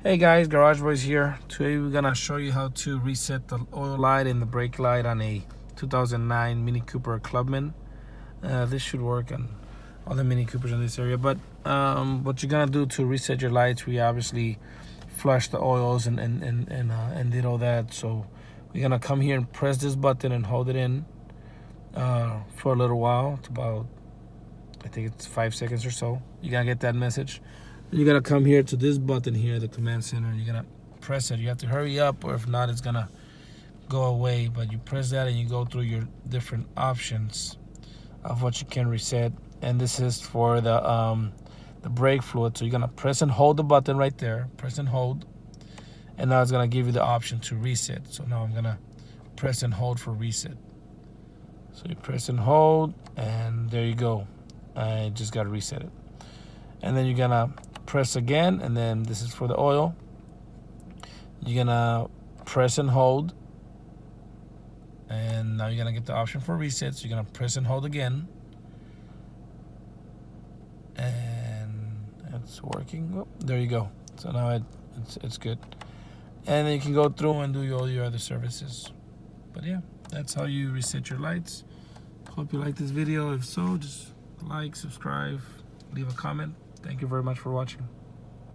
Hey guys, Garage Boys here. Today we're gonna show you how to reset the oil light and the brake light on a 2009 Mini Cooper Clubman. This should work on all the Mini Coopers in this area, but what you're gonna do to reset your lights, we obviously flushed the oils and did all that. So we're gonna come here and press this button and hold it in for a little while. It's about, I think it's 5 seconds or so. You're gonna get that message. You're gonna come here to this button here, the command center. You're gonna press it. You have to hurry up, or if not, it's gonna go away. But you press that and you go through your different options of what you can reset. And this is for the brake fluid. So you're gonna press and hold the button right there. Press and hold, and now it's gonna give you the option to reset. So now I'm gonna press and hold for reset. So you press and hold, and there you go. I just gotta reset it. And then you're gonna press again, and then this is for the oil. You're gonna press and hold, and now you're gonna get the option for reset. So you're gonna press and hold again, and it's working. Oh, there you go. So now it's good, and then you can go through and do all your other services. But yeah, that's how you reset your lights. Hope you like this video. If so, just like, subscribe, leave a comment. Thank you very much for watching.